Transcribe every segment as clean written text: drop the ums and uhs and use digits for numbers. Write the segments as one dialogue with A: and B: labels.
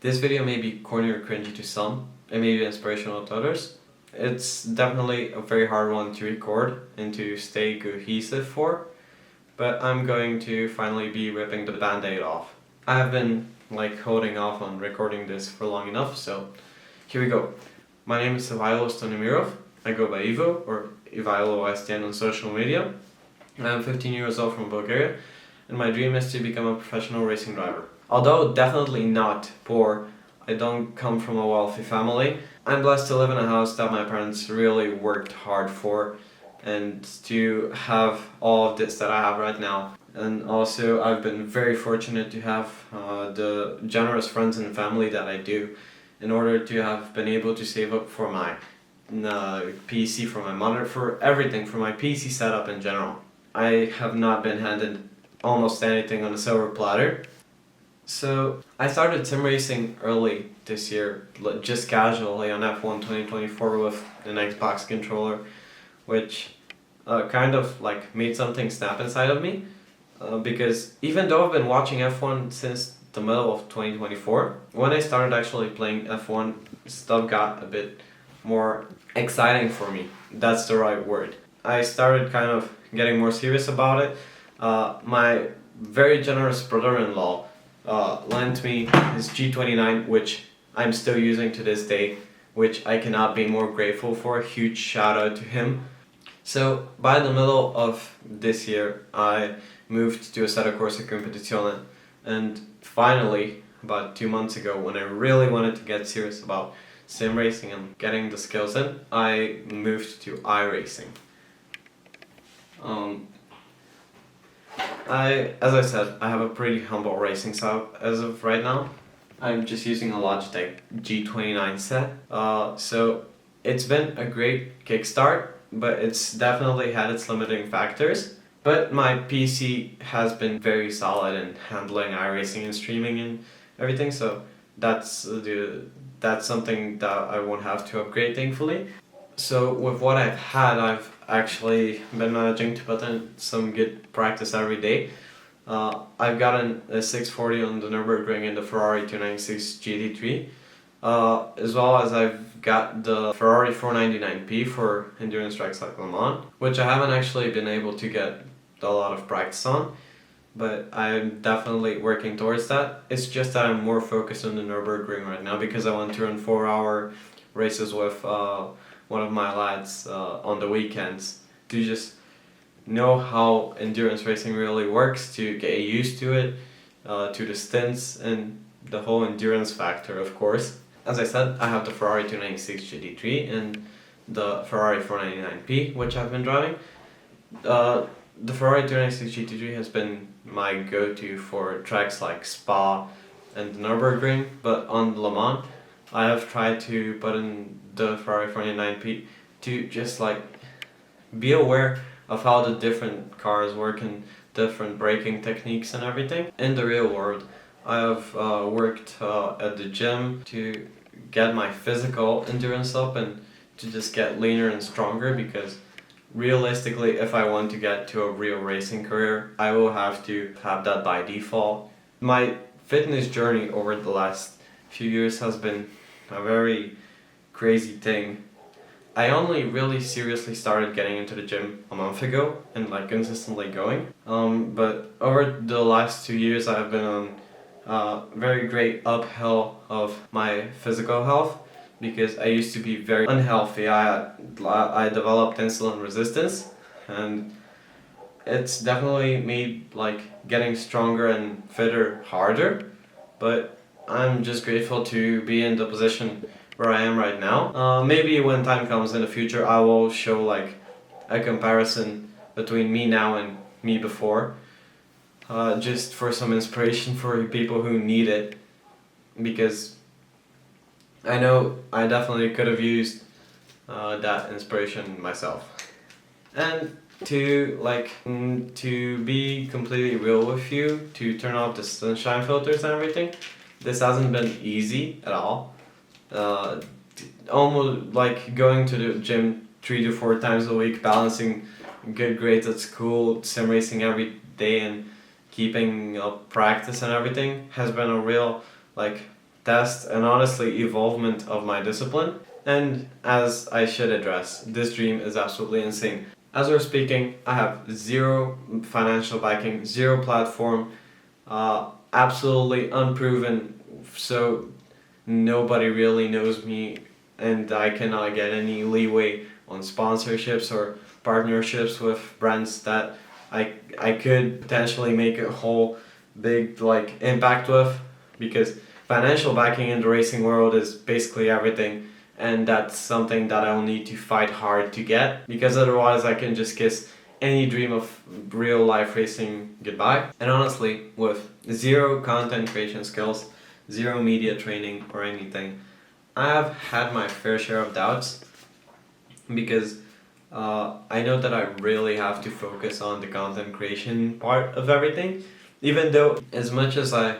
A: This video may be corny or cringy to some, and maybe inspirational to others. It's definitely a very hard one to record and to stay cohesive for, but I'm going to finally be ripping the band-aid off. I have been holding off on recording this for long enough, so here we go. My name is Ivailo Stanimirov. I go by Ivo, or Ivailo ISTN on social media. I'm 15 years old from Bulgaria, and my dream is to become a professional racing driver. Although definitely not poor, I don't come from a wealthy family. I'm blessed to live in a house that my parents really worked hard for, and to have all of this that I have right now. And also I've been very fortunate to have the generous friends and family that I do, in order to have been able to save up for my PC, for my monitor, for everything, for my PC setup in general. I have not been handed almost anything on a silver platter. So I started sim racing early this year, just casually on F1 2024 with an Xbox controller, which kind of made something snap inside of me, because even though I've been watching F1 since the middle of 2024, when I started actually playing F1, stuff got a bit more exciting for me. That's the right word. I started kind of getting more serious about it. My very generous brother-in-law lent me his G29, which I'm still using to this day, which I cannot be more grateful for. Huge shout out to him. So by the middle of this year, I moved to Assetto Corsa Competizione, and finally, about 2 months ago, when I really wanted to get serious about sim racing and getting the skills in, I moved to iRacing. As I said, I have a pretty humble racing setup as of right now. I'm just using a Logitech G29 set. So it's been a great kickstart, but it's definitely had its limiting factors. But my PC has been very solid in handling iRacing and streaming and everything, so that's something that I won't have to upgrade, thankfully. So with what I've had, I've actually been managing to put in some good practice every day. I've gotten a 640 on the Nürburgring in the Ferrari 296 GT3, as well as I've got the Ferrari 499P for endurance tracks like Le Mans, which I haven't actually been able to get a lot of practice on, but I'm definitely working towards that. It's just that I'm more focused on the Nürburgring right now, because I want to run 4-hour races with one of my lads on the weekends, to just know how endurance racing really works, to get used to it, to the stints and the whole endurance factor, of course. As I said, I have the Ferrari 296 GT3 and the Ferrari 499P, which I've been driving. The Ferrari 296 GT3 has been my go-to for tracks like Spa and the Nürburgring, but on Le Mans, I have tried to put in the Ferrari 499P to just be aware of how the different cars work and different braking techniques and everything. In the real world, I have worked at the gym to get my physical endurance up and to just get leaner and stronger, because realistically, if I want to get to a real racing career, I will have to have that by default. My fitness journey over the last few years has been a very crazy thing. I only really seriously started getting into the gym a month ago and consistently going. But over the last 2 years, I've been on a very great uphill of my physical health, because I used to be very unhealthy. I developed insulin resistance, and it's definitely made getting stronger and fitter harder, but I'm just grateful to be in the position where I am right now. Maybe when time comes in the future, I will show a comparison between me now and me before, just for some inspiration for people who need it, because I know I definitely could have used that inspiration myself. And to be completely real with you, to turn off the sunshine filters and everything, this hasn't been easy at all. Almost going to the gym 3 to 4 times a week, balancing good grades at school, sim racing every day, and keeping up practice and everything has been a real test, and honestly evolvement of my discipline. And as I should address, this dream is absolutely insane. As we're speaking, I have zero financial backing, zero platform, absolutely unproven, so nobody really knows me, and I cannot get any leeway on sponsorships or partnerships with brands that I could potentially make a whole big like impact with, because financial backing in the racing world is basically everything, and that's something that I'll need to fight hard to get, because otherwise I can just kiss any dream of real life racing goodbye. And honestly, with zero content creation skills, zero media training or anything, I have had my fair share of doubts, because I know that I really have to focus on the content creation part of everything. Even though, as much as I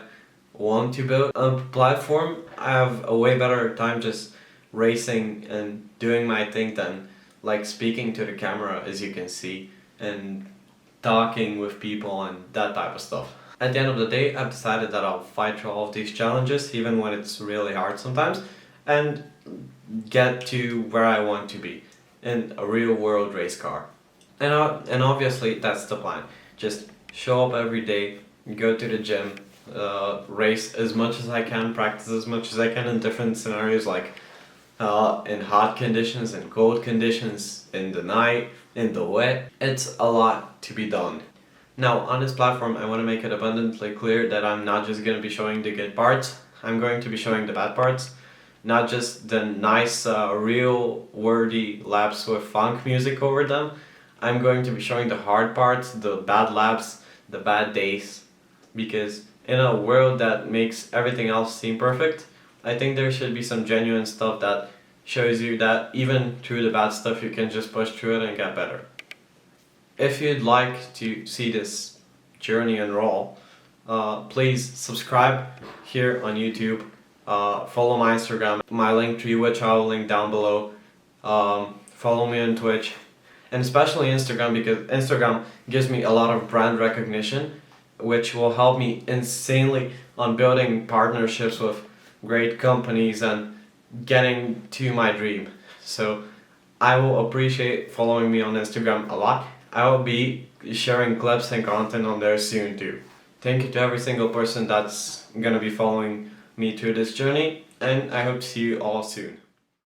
A: want to build a platform, I have a way better time just racing and doing my thing than like speaking to the camera, as you can see, and talking with people and that type of stuff. At the end of the day, I've decided that I'll fight through all of these challenges, even when it's really hard sometimes, and get to where I want to be in a real world race car. And obviously, that's the plan. Just show up every day, go to the gym, race as much as I can, practice as much as I can in different scenarios, like in hot conditions, in cold conditions, in the night, in the wet. It's a lot to be done. Now, on this platform, I want to make it abundantly clear that I'm not just going to be showing the good parts, I'm going to be showing the bad parts. Not just the nice, real, wordy laps with funk music over them. I'm going to be showing the hard parts, the bad laps, the bad days. Because in a world that makes everything else seem perfect, I think there should be some genuine stuff that shows you that even through the bad stuff, you can just push through it and get better. If you'd like to see this journey unroll, please subscribe here on YouTube. Follow my Instagram, my Linktree, which I'll link down below. Follow me on Twitch, and especially Instagram, because Instagram gives me a lot of brand recognition, which will help me insanely on building partnerships with great companies and getting to my dream. So I will appreciate following me on Instagram a lot. I will be sharing clips and content on there soon too. Thank you to every single person that's gonna be following me through this journey, and I hope to see you all soon.